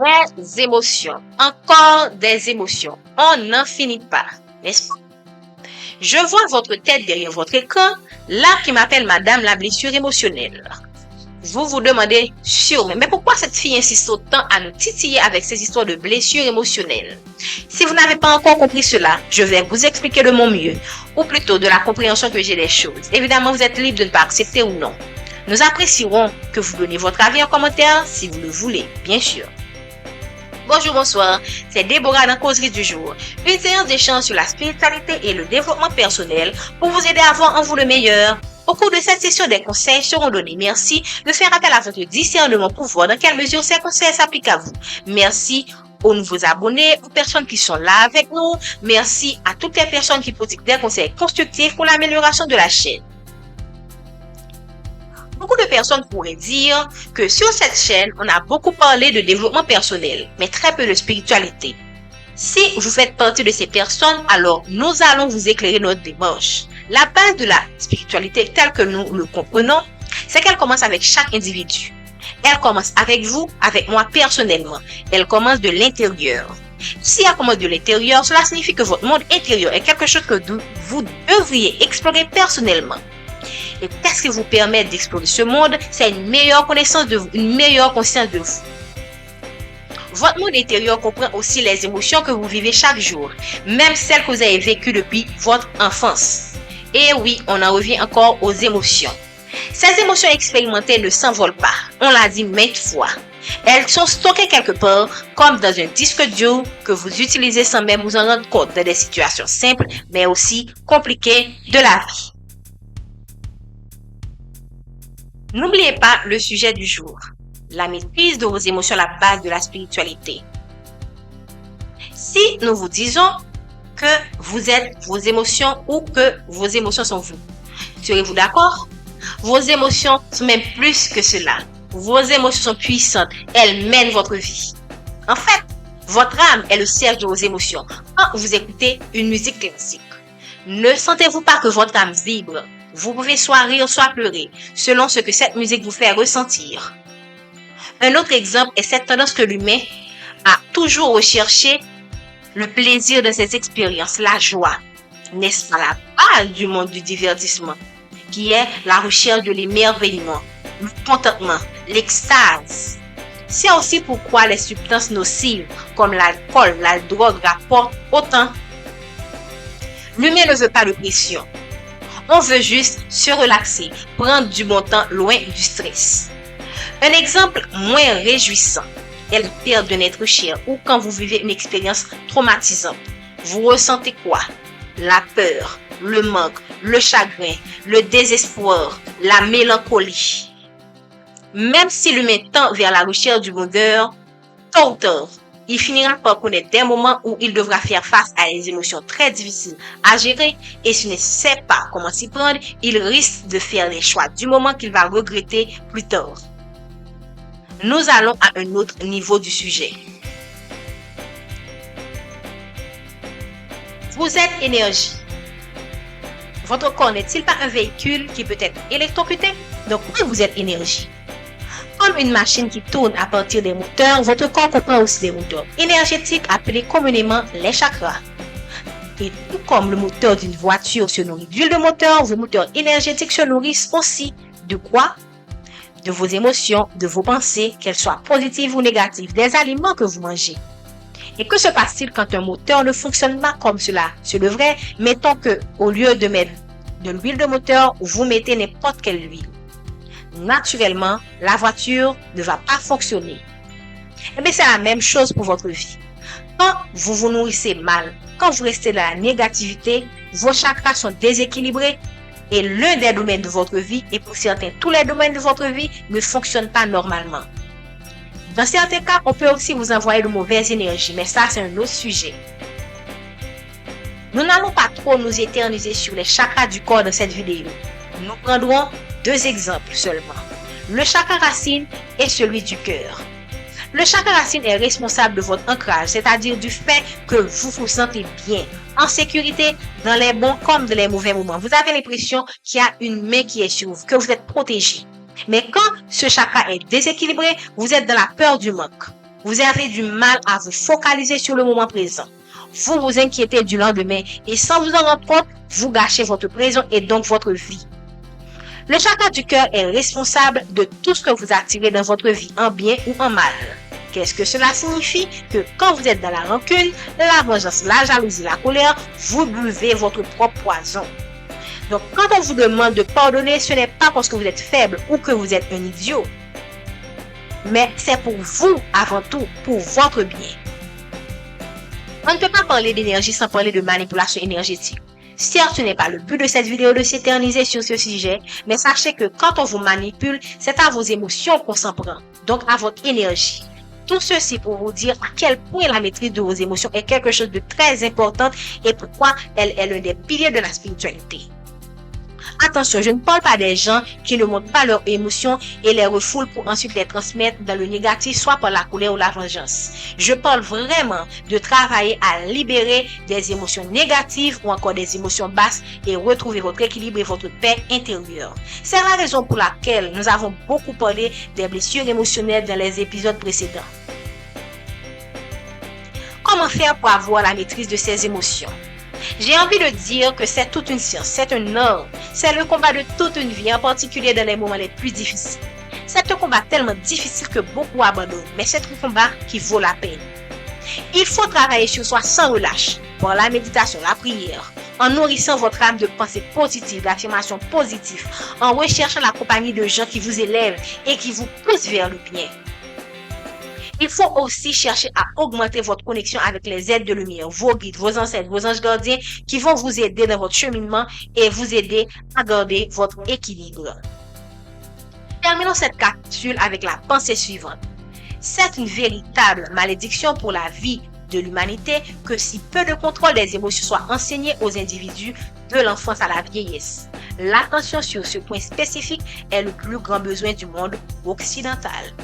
Des émotions, encore des émotions. On n'en finit pas, n'est-ce pas? Je vois votre tête derrière votre écran, là qui m'appelle Madame la blessure émotionnelle. Vous vous demandez sûrement, mais pourquoi cette fille insiste autant à nous titiller avec ces histoires de blessures émotionnelles? Si vous n'avez pas encore compris cela, je vais vous expliquer de mon mieux, ou plutôt de la compréhension que j'ai des choses. Évidemment, vous êtes libre de ne pas accepter ou non. Nous apprécierons que vous donniez votre avis en commentaire si vous le voulez, bien sûr. Bonjour, bonsoir, c'est Déborah dans Causerie du jour, une séance d'échange sur la spiritualité et le développement personnel pour vous aider à voir en vous le meilleur. Au cours de cette session, des conseils seront donnés. Merci de faire appel à votre discernement pour voir dans quelle mesure ces conseils s'appliquent à vous. Merci aux nouveaux abonnés, aux personnes qui sont là avec nous. Merci à toutes les personnes qui posent des conseils constructifs pour l'amélioration de la chaîne. Beaucoup de personnes pourraient dire que sur cette chaîne, on a beaucoup parlé de développement personnel, mais très peu de spiritualité. Si vous faites partie de ces personnes, alors nous allons vous éclairer notre démarche. La base de la spiritualité telle que nous le comprenons, c'est qu'elle commence avec chaque individu. Elle commence avec vous, avec moi personnellement. Elle commence de l'intérieur. Si elle commence de l'intérieur, cela signifie que votre monde intérieur est quelque chose que vous devriez explorer personnellement. Et qu'est-ce qui vous permet d'explorer ce monde? C'est une meilleure connaissance de vous, une meilleure conscience de vous. Votre monde intérieur comprend aussi les émotions que vous vivez chaque jour, même celles que vous avez vécues depuis votre enfance. Et oui, on en revient encore aux émotions. Ces émotions expérimentées ne s'envolent pas, on l'a dit maintes fois. Elles sont stockées quelque part, comme dans un disque dur que vous utilisez sans même vous en rendre compte dans des situations simples, mais aussi compliquées de la vie. N'oubliez pas le sujet du jour, la maîtrise de vos émotions, la base de la spiritualité. Si nous vous disons que vous êtes vos émotions ou que vos émotions sont vous, serez-vous d'accord? Vos émotions sont même plus que cela. Vos émotions sont puissantes, elles mènent votre vie. En fait, votre âme est le siège de vos émotions. Quand vous écoutez une musique classique, ne sentez-vous pas que votre âme vibre? Vous pouvez soit rire, soit pleurer, selon ce que cette musique vous fait ressentir. Un autre exemple est cette tendance que l'humain a toujours recherché le plaisir de ses expériences, la joie. N'est-ce pas la base du monde du divertissement, qui est la recherche de l'émerveillement, le contentement, l'extase. C'est aussi pourquoi les substances nocives, comme l'alcool, la drogue, rapportent autant. L'humain ne veut pas de pression. On veut juste se relaxer, prendre du bon temps loin du stress. Un exemple moins réjouissant est la perte d'un être cher ou quand vous vivez une expérience traumatisante. Vous ressentez quoi? La peur, le manque, le chagrin, le désespoir, la mélancolie. Même si l'humain tend vers la recherche du bonheur, tôt ou tard, il finira par connaître des moments où il devra faire face à des émotions très difficiles à gérer et s'il ne sait pas comment s'y prendre, il risque de faire les choix du moment qu'il va regretter plus tard. Nous allons à un autre niveau du sujet. Vous êtes énergie. Votre corps n'est-il pas un véhicule qui peut être électrocuté? Donc oui, vous êtes énergie. Comme une machine qui tourne à partir des moteurs, votre corps comprend aussi des moteurs énergétiques appelés communément les chakras. Et tout comme le moteur d'une voiture se nourrit d'huile de moteur, vos moteurs énergétiques se nourrissent aussi de quoi? De vos émotions, de vos pensées, qu'elles soient positives ou négatives, des aliments que vous mangez. Et que se passe-t-il quand un moteur ne fonctionne pas comme cela se devrait? Mettons que au lieu de mettre de l'huile de moteur, vous mettez n'importe quelle huile. Naturellement, la voiture ne va pas fonctionner. Et bien, c'est la même chose pour votre vie. Quand vous vous nourrissez mal, quand vous restez dans la négativité, vos chakras sont déséquilibrés et l'un des domaines de votre vie, et pour certains, tous les domaines de votre vie ne fonctionnent pas normalement. Dans certains cas, on peut aussi vous envoyer de mauvaises énergies, mais ça, c'est un autre sujet. Nous n'allons pas trop nous éterniser sur les chakras du corps dans cette vidéo. Nous prendrons 2 exemples seulement. Le chakra racine et celui du cœur. Le chakra racine est responsable de votre ancrage, c'est-à-dire du fait que vous vous sentez bien, en sécurité, dans les bons comme dans les mauvais moments. Vous avez l'impression qu'il y a une main qui est sur vous, que vous êtes protégé. Mais quand ce chakra est déséquilibré, vous êtes dans la peur du manque. Vous avez du mal à vous focaliser sur le moment présent. Vous vous inquiétez du lendemain et sans vous en rendre compte, vous gâchez votre présent et donc votre vie. Le chakra du cœur est responsable de tout ce que vous attirez dans votre vie, en bien ou en mal. Qu'est-ce que cela signifie? Que quand vous êtes dans la rancune, la vengeance, la jalousie, la colère, vous buvez votre propre poison. Donc, quand on vous demande de pardonner, ce n'est pas parce que vous êtes faible ou que vous êtes un idiot. Mais c'est pour vous, avant tout, pour votre bien. On ne peut pas parler d'énergie sans parler de manipulation énergétique. Certes, ce n'est pas le but de cette vidéo de s'éterniser sur ce sujet, mais sachez que quand on vous manipule, c'est à vos émotions qu'on s'en prend, donc à votre énergie. Tout ceci pour vous dire à quel point la maîtrise de vos émotions est quelque chose de très important et pourquoi elle est l'un des piliers de la spiritualité. Attention, je ne parle pas des gens qui ne montrent pas leurs émotions et les refoulent pour ensuite les transmettre dans le négatif, soit par la colère ou la vengeance. Je parle vraiment de travailler à libérer des émotions négatives ou encore des émotions basses et retrouver votre équilibre et votre paix intérieure. C'est la raison pour laquelle nous avons beaucoup parlé des blessures émotionnelles dans les épisodes précédents. Comment faire pour avoir la maîtrise de ces émotions? J'ai envie de dire que c'est toute une science, c'est un art, c'est le combat de toute une vie, en particulier dans les moments les plus difficiles. C'est un combat tellement difficile que beaucoup abandonnent, mais c'est un combat qui vaut la peine. Il faut travailler sur soi sans relâche, par la méditation, la prière, en nourrissant votre âme de pensées positives, d'affirmations positives, en recherchant la compagnie de gens qui vous élèvent et qui vous poussent vers le bien. Il faut aussi chercher à augmenter votre connexion avec les êtres de lumière, vos guides, vos ancêtres, vos anges gardiens qui vont vous aider dans votre cheminement et vous aider à garder votre équilibre. Terminons cette capsule avec la pensée suivante. C'est une véritable malédiction pour la vie de l'humanité que si peu de contrôle des émotions soit enseigné aux individus de l'enfance à la vieillesse. L'attention sur ce point spécifique est le plus grand besoin du monde occidental.